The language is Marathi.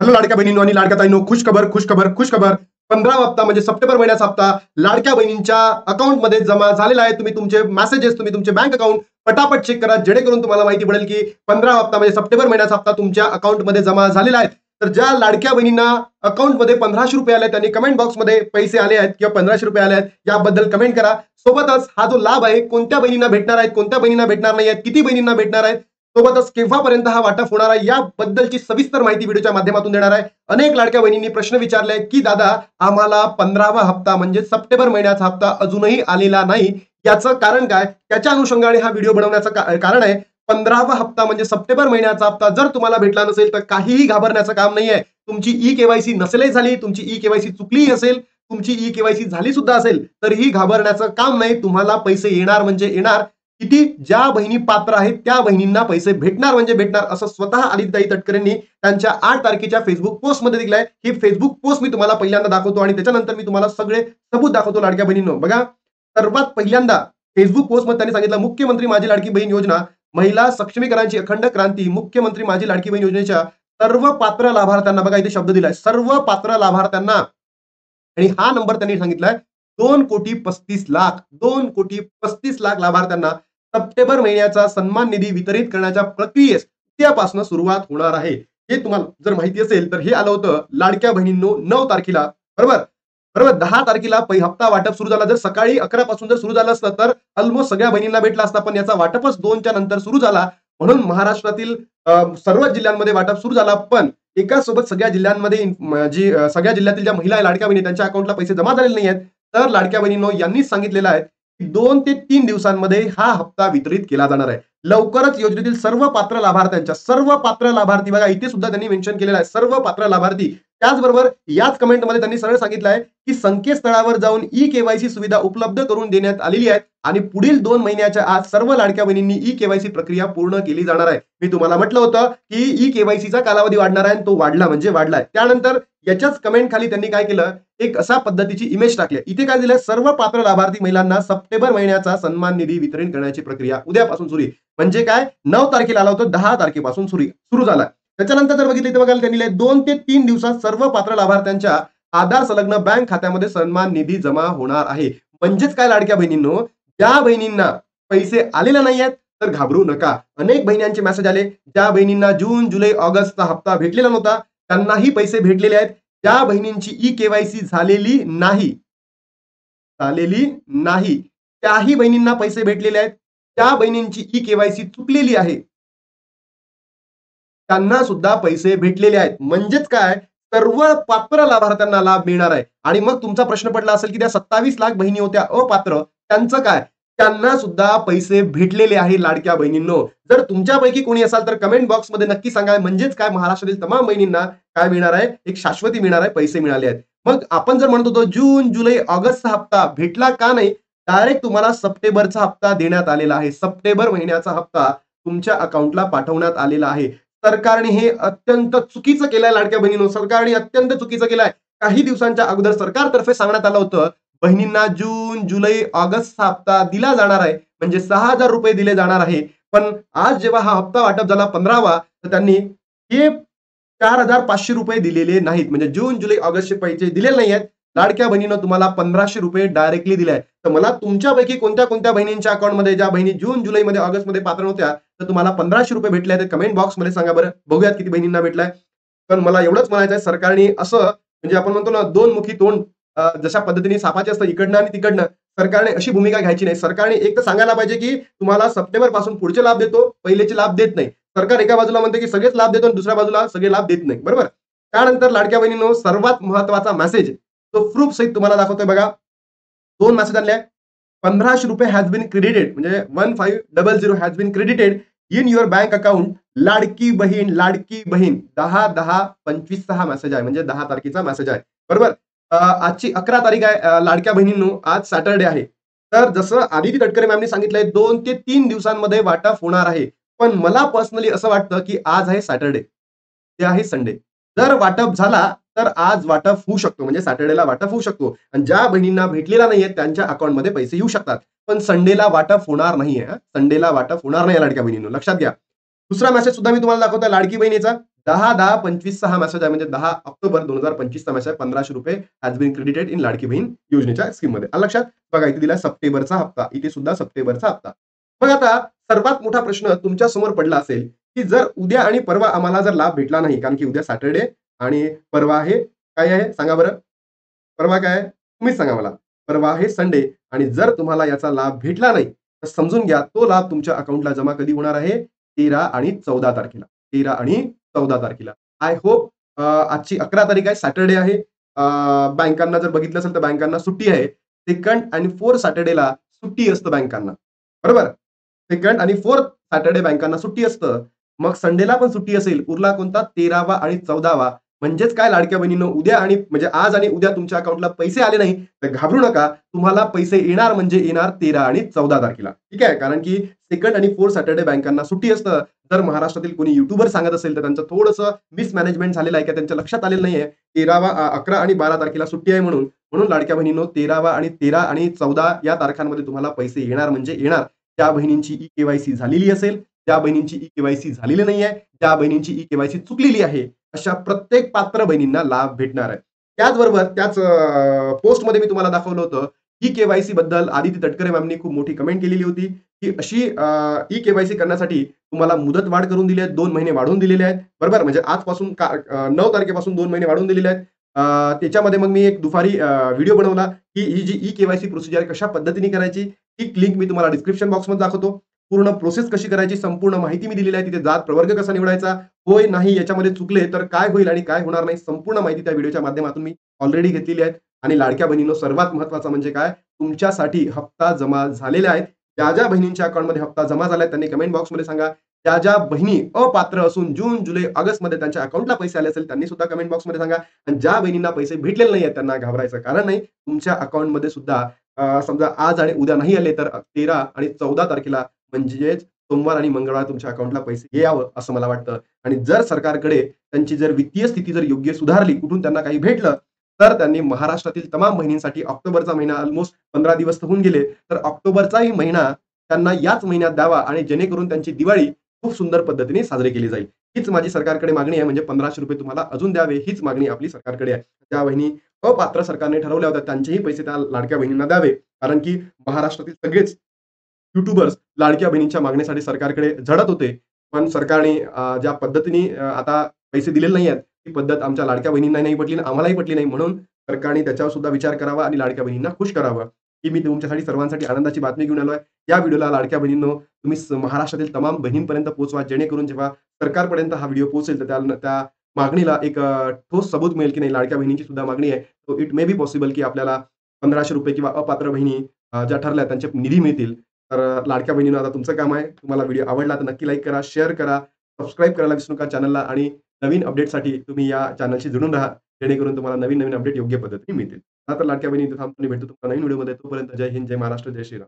हॅलो लाडक्या बहिणींनो आणि लाडक्या ताईंनो, खुशखबर. 15वा हप्ता म्हणजे सप्टेंबर महिन्याचा हप्ता लाडक्या बहिणींच्या अकाउंटमध्ये जमा झालेला आहे. तुम्ही तुमचे मेसेजेस, तुम्ही तुमचे बँक अकाउंट पटापट चेक करा, जेणेकरून तुम्हाला माहिती पडेल की 15वा हप्ता म्हणजे सप्टेंबर महिन्याचा हप्ता तुमच्या अकाउंटमध्ये जमा झालेला आहे. तर ज्या लाडक्या बहिणींना अकाउंटमध्ये 1500 रुपये आले, त्यांनी कमेंट बॉक्समध्ये पैसे आले आहेत किंवा 1500 रुपये आले आहेत याबद्दल कमेंट करा. सोबतच हा जो लाभ आहे कोणत्या बहिणींना भेटणार आहेत, कोणत्या बहिणींना भेटणार नाही आहेत, किती बहिणींना भेटणार आहेत, सोबतच केव्हापर्यंत हा वाटप होणार आहे याबद्दलची सविस्तर माहिती व्हिडिओच्या माध्यमातून देणार आहे. अनेक लाडक्या बहिणींनी प्रश्न विचारले की दादा आम्हाला 15वा हप्ता म्हणजे सप्टेंबर महिन्याचा हप्ता अजूनही आलेला नाही, याचं कारण काय? त्याच्या अनुषंगाने हा व्हिडिओ बनवण्याचं कारण आहे. 15वा हप्ता म्हणजे सप्टेंबर महिन्याचा हप्ता जर तुम्हाला भेटला नसेल तर काहीही घाबरण्याचं काम नाहीये. तुमची ई-केवायसी नसेलही झाली, तुमची ई-केवायसी चुकलीही असेल, तुमची ई-केवायसी झाली सुद्धा असेल तरीही घाबरण्याचं काम नाही. तुम्हाला पैसे येणार म्हणजे येणार. किती? ज्या बहिणी पात्र आहेत त्या बहिणींना पैसे भेटणार म्हणजे भेटणार, असं स्वतः आदित्यताई तटकरेंनी त्यांच्या 8 तारखेच्या फेसबुक पोस्टमध्ये दिलंय. ही फेसबुक पोस्ट मी तुम्हाला पहिल्यांदा दाखवतो आणि त्याच्यानंतर मी तुम्हाला सगळे सबूत दाखवतो लाडक्या बहिणींनो. बघा, सर्वात पहिल्यांदा फेसबुक पोस्टमध्ये त्यांनी सांगितलं, मुख्यमंत्री माझी लाडकी बहीण योजना, महिला सक्षमीकरणाची अखंड क्रांती, मुख्यमंत्री माझी लाडकी बहीण योजनेच्या सर्व पात्र लाभार्थ्यांना, बघा इथे शब्द दिलाय, सर्व पात्र लाभार्थ्यांना, आणि हा नंबर त्यांनी सांगितलाय 2,35,00,000 2,35,00,000 लाभार्थ्यांना सप्टेंबर महिन्याचा सन्मान निधी वितरित करण्याच्या प्रक्रियेस उद्यापासून सुरुवात होणार आहे. हे तुम्हाला जर माहिती असेल तर हे आलं होतं लाडक्या बहिणींनो 9 तारखेला, बरोबर. 10 तारखेला हप्ता वाटप सुरू झाला. जर सकाळी 11 पासून जर सुरू झालं असतं तर ऑलमोस्ट सगळ्या बहिणींना भेटला असता, पण याचा वाटपच 2च्या नंतर सुरू झाला. म्हणून महाराष्ट्रातील सर्व जिल्ह्यांमध्ये वाटप सुरू झाला. पण एका सोबत सगळ्या जिल्ह्यांमध्ये सगळ्या जिल्ह्यातील ज्या महिला लाडक्या बहिणी त्यांच्या अकाउंटला पैसे जमा झालेले नाही आहेत. तर लाडक्या बहिणींनो यांनीच सांगितलेलं आहे की 2 ते 3 दिवसांमध्ये हा हप्ता वितरित केला जाणार आहे. लवकरच योजनेतील सर्व पात्र लाभार्थ्यांच्या, सर्व पात्र लाभार्थी, बघा इथे सुद्धा त्यांनी मेन्शन केलेलं आहे, सर्व पात्र लाभार्थी. त्याचबरोबर याच कमेंटमध्ये त्यांनी सरळ सांगितलं आहे की संकेतस्थळावर जाऊन ई-केवायसी सुविधा उपलब्ध करून देण्यात आलेली आहे आणि पुढील 2 महिन्याच्या आत सर्व लाडक्या बहिणींनी ई-केवायसी प्रक्रिया पूर्ण केली जाणार आहे. मी तुम्हाला म्हटलं होतं की ई-केवायसीचा कालावधी वाढणार आहे, तो वाढला म्हणजे वाढलाय. त्यानंतर याच्याच कमेंट खाली त्यांनी काय केलं, एक अशा पद्धतीची इमेज टाकली. इथे काय दिलंय, सर्व पात्र लाभार्थी महिलांना सप्टेंबर महिन्याचा सन्मान निधी वितरण करण्याची प्रक्रिया उद्यापासून सुरू. म्हणजे काय, 9 तारखेला आला होता, 10 तारखेपासून सुरू झाला. त्याच्यानंतर जर बघितलं तर बघायला त्यांनी 2 ते 3 दिवसात सर्व पात्र लाभार्थ्यांच्या आधार संलग्न बँक खात्यामध्ये सन्मान निधी जमा होणार आहे. म्हणजेच काय लाडक्या बहिणींनो, ज्या बहिणींना पैसे आलेले नाही आहेत तर घाबरू नका. अनेक बहिणींचे मेसेज आले, ज्या बहिणींना जून, जुलै, ऑगस्टचा हप्ता भेटलेला नव्हता त्यांनाही पैसे भेटलेले आहेत. ज्या बहिणींची ई-केवायसी झालेली नाही त्याही बहिणींना पैसे भेटलेले आहेत. त्या बहिणींची ई-केवायसी चुकलेली आहे त्यांना सुद्धा पैसे भेटलेले आहेत. म्हणजेच काय, सर्व पात्र लाभार्थ्यांना लाभ मिळणार आहे. आणि मग तुमचा प्रश्न पडला असेल की त्या 27 लाख बहिणी होत्या अपात्र, त्यांचं काय? त्यांना सुद्धा पैसे भेटलेले आहे लाडक्या बहिणींनो. जर तुमच्यापैकी कोणी असाल तर कमेंट बॉक्समध्ये नक्की सांगा. म्हणजेच काय, महाराष्ट्रातील तमाम बहिणींना काय मिळणार आहे, एक शाश्वती मिळणार आहे, पैसे मिळाले आहेत. मग आपण जर म्हणत होतो जून, जुलै, ऑगस्टचा हप्ता भेटला का नाही, डायरेक्ट तुम्हाला सप्टेंबरचा हप्ता देण्यात आलेला आहे. सप्टेंबर महिन्याचा हप्ता तुमच्या अकाउंटला पाठवण्यात आलेला आहे. सरकारने हे अत्यंत चुकीचं केलंय लाडक्या बहिणींनो, सरकारने अत्यंत चुकीचं केलंय. काही दिवसांच्या अगोदर सरकारतर्फे सांगण्यात आलं होतं बहिणींना जून, जुलै, ऑगस्टचा हप्ता दिला जाणार आहे, म्हणजे 6,000 रुपये दिले जाणार आहे. पण आज जेव्हा हा हप्ता वाटप झाला 15वा, तर त्यांनी हे 4,500 रुपये दिलेले नाहीत. म्हणजे जून, जुलै, ऑगस्टचे पैसे दिलेले नाही आहेत. लाडक्या बहिणीनं तुम्हाला 1,500 रुपये डायरेक्टली दिले आहेत. तर मला तुमच्यापैकी कोणत्या बहिणींच्या अकाउंटमध्ये, ज्या बहिणी जून, जुलैमध्ये, ऑगस्टमध्ये पात्र होत्या, तर तुम्हाला 1,500 रुपये भेटले आहेत, कमेंट बॉक्समध्ये सांगा बरं, बघूयात किती बहिणींना भेटलाय. पण मला एवढंच म्हणायचं आहे, सरकारने असं, म्हणजे आपण म्हणतो ना, 2 मुखी तोंड, जशा पद्धतीने सापाचे असतं इकडनं आणि तिकडनं, सरकारने अशी भूमिका घ्यायची नाही. सरकारने एक तर सांगायला पाहिजे की तुम्हाला सप्टेंबर पासून पुढचे लाभ देतो, पहिलेचे लाभ देत नाही. सरकार एका बाजूला म्हणते की सगळेच लाभ देतो आणि दुसऱ्या बाजूला सगळे लाभ देत नाही, बरोबर. त्यानंतर लाडक्या बहिणींनो, सर्वात महत्वाचा मेसेज तो प्रूफ सहित तुम्हाला दाखवतोय. बघा, 2 मेसेज आणले. 1,500 रुपये हॅज बीन क्रेडिटेड, म्हणजे 1500 has been credited in your bank account. Ladki Bahin 10/10/25 हा मेसेज आहे, म्हणजे 10 तारखेचा मेसेज आहे, बरोबर. आजची 11 तारीख आहे लाडक्या बहिणींनो, आज सॅटर्डे आहे. तर जसं आदिती तटकरे मॅमनी सांगितलंय 2 ते 3 दिवसांमध्ये वाटप होणार आहे. पण मला पर्सनली असं वाटतं की आज आहे सॅटर्डे, ते आहे संडे. जर वाटप झाला तर आज वाटप होऊ शकतो, म्हणजे सॅटर्डेला वाटप होऊ शकतो. आणि ज्या बहिणींना भेटलेला नाहीये त्यांच्या अकाउंटमध्ये पैसे येऊ शकतात. पण संडेला वाटप होणार नाहीये. संडेला वाटप होणार नाही लाडक्या बहिणींनो, लक्षात घ्या. दुसरा मेसेज सुद्धा मी तुम्हाला दाखवतो लाडकी बहिणीचा. 10/10/25 चा हा मेसेज आहे, म्हणजे 10 ऑक्टोबर 2025 चा मेसेज आहे. ₹1500 has been credited in Ladki Bahin योजनेच्या स्कीममध्ये. आलं लक्षात? बघा इथे दिला सप्टेंबरचा हप्ता. इथे सुद्धा सप्टेंबरचा हप्ता. मग आता सर्वात मोठा प्रश्न तुमच्या समोर पडला असेल, की जर उद्या आणि परवा आम्हाला जर लाभ भेटला नाही, कारण की उद्या सॅटर्डे आणि परवा आहे काय आहे सांगा बरं? परवा काय आहे? तुम्हीच सांगा मला. परवा आहे संडे आणि जर तुम्हाला याचा लाभ भेटला नाही, तर समजून घ्या तो लाभ तुमच्या अकाउंटला जमा कधी होणार आहे? 13 आणि 14 तारखेला. 13 आणि 14 तारखेला. आय होप आजची 11 तारीख आहे, सॅटर्डे आहे. बँकांना जर बघितलं असेल तर बँकांना सुट्टी आहे. 2nd आणि 4th सॅटर्डेला सुट्टी असतं बँकांना. बरोबर? 2nd आणि 4th सॅटर्डे बँकांना सुट्टी असतं. मग संडेला पण सुट्टी असेल. उरला कोणता? 13वा आणि 14वा. म्हणजेच काय लाडक्या बहिणींनो, उद्या आणि म्हणजे आज आणि उद्या तुमच्या अकाउंटला पैसे आले नाही, तर घाबरू नका. तुम्हाला पैसे येणार म्हणजे येणार 13 आणि 14 तारखेला. ठीक आहे? कारण की 2nd आणि 4th सॅटर्डे बँकांना सुट्टी असतं. जर महाराष्ट्रातील कोणी युट्यूबर सांगत असेल, तर त्यांचं थोडंसं मिसमॅनेजमेंट झालेलं आहे, की त्यांच्या लक्षात आलेलं नाहीये. 11 आणि 12 तारखेला सुट्टी आहे म्हणून. म्हणून लाडक्या बहिणींनो 13वा आणि 13 आणि 14 या तारखांमध्ये तुम्हाला पैसे येणार म्हणजे येणार. ज्या बहिणींची ई-के-वाय-सी झालेली असेल, ज्या बहिणींची ई-के-वाय-सी झालेली नाहीये, ज्या बहिणींची ई-के-वाय-सी चुकलेली आहे, अशा प्रत्येक पात्र बहिणींना लाभ भेटणार आहे. त्याचबरोबर त्याच पोस्टमध्ये मी तुम्हाला दाखवलं होतं, ई-के-वाय-सी बद्दल आदिती तटकरे मॅमनी खूप मोठी कमेंट केलेली होती, की अशी ई-के-वाय-सी करण्यासाठी तुम्हाला मुदतवाढ करून दिली आहे, 2 महिने वाढवून दिलेले आहेत. बरोबर? म्हणजे आजपासून 9 तारखेपासून 2 महिने वाढवून दिलेले आहेत. त्याच्यामध्ये मग मी एक दुपारी व्हिडिओ बनवला, की ही जी ई-के-वाय-सी प्रोसिजर कशा पद्धतीने करायची, ही लिंक मी तुम्हाला डिस्क्रिप्शन बॉक्समध्ये दाखवतो. पूर्ण प्रोसेस कशी करायची, संपूर्ण माहिती मी दिलेली आहे. तिथे जात प्रवर्ग कसा निवडायचा, होय, नाही याच्यामध्ये चुकले तर काय होईल आणि काय होणार नाही, संपूर्ण माहिती त्या व्हिडिओच्या माध्यमातून मी ऑलरेडी घेतलेली आहे. आणि लाडक्या बहिणींनो सर्वात महत्त्वाचं म्हणजे काय, तुमच्यासाठी हप्ता जमा झालेले आहेत. ज्या बहिणींच्या अकाउंटमध्ये हप्ता जमा झालाय त्यांनी कमेंट बॉक्समध्ये सांगा. ज्या बहिणी अपात्र असून जून, जुलै, ऑगस्टमध्ये त्यांच्या अकाउंटला पैसे आले असेल त्यांनी सुद्धा कमेंट बॉक्समध्ये सांगा. आणि ज्या बहिणींना पैसे भेटलेले नाहीयेत त्यांना घाबरायचं कारण नाही. तुमच्या अकाउंटमध्ये सुद्धा समजा आज आणि उद्या नाही आले तर 13 आणि 14 तारखेला म्हणजेच सोमवार आणि मंगळवार तुमच्या अकाउंटला पैसे यावं असं मला वाटतं. आणि जर सरकारकडे त्यांची जर वित्तीय स्थिती जर योग्य सुधारली, कुठून त्यांना काही भेटलं, तर त्यांनी महाराष्ट्रातील तमाम बहिणींसाठी ऑक्टोबरचा महिना ऑलमोस्ट 15 दिवस तर होऊन गेले, तर ऑक्टोबरचाही महिना त्यांना याच महिन्यात द्यावा आणि जेणेकरून त्यांची दिवाळी खूप सुंदर पद्धतीने साजरी केली जाईल. हीच माझी सरकारकडे मागणी आहे. म्हणजे ₹1500 तुम्हाला अजून द्यावे, हीच मागणी आपली सरकारकडे आहे. ज्या बहिणी अपात्र सरकारने ठरवल्या होत्या त्यांचेही पैसे त्या लाडक्या बहिणींना द्यावे. कारण की महाराष्ट्रातील सगळेच युट्यूबर्स लाडक्या बहिणींच्या मागणीसाठी सरकारकडे झडत होते. पण सरकारने ज्या पद्धतीने आता पैसे दिलेले नाही आहेत, ती पद्धत आमच्या लाडक्या बहिणींना नाही पटली आणि आम्हालाही पटली नाही. म्हणून सरकारने त्याच्यावर सुद्धा विचार करावा आणि लाडक्या बहिणींना खुश करावं. ही मी तुमच्यासाठी सर्वांसाठी आनंदाची बातमी घेऊन आलोय. या व्हिडिओला लाडक्या बहिणींनो तुम्ही महाराष्ट्रातील तमाम बहिणींपर्यंत पोहोचवा. जेणेकरून जेव्हा सरकारपर्यंत हा व्हिडिओ पोहोचेल, तर त्या मागणीला एक ठोस सबूत मिळेल, की नाही लाडक्या बहिणींची सुद्धा मागणी आहे. So it may be possible, की आपल्याला ₹1500 किंवा अपात्र बहिणी ज्या ठरल्या त्यांचे निधी मिळतील. तर लाडक्या बहिणींनो आता तुमचं काम आहे. तुम्हाला व्हिडिओ आवडला तर नक्की लाईक करा, शेअर करा, सबस्क्राईब करायला विसरू नका चॅनलला आणि नवीन अपडेटसाठी तुम्ही या चॅनलशी जुळून राहा. जेणेकरून तुम्हाला नवीन-नवीन अपडेट योग्य पद्धतीने मिळतील. आता लाडक्या बहिणी इथे थांबतो आणि भेटतो तुम्हाला नवीन व्हिडिओमध्ये. तोपर्यंत जय हिंद, जय महाराष्ट्र, जय श्रीराम.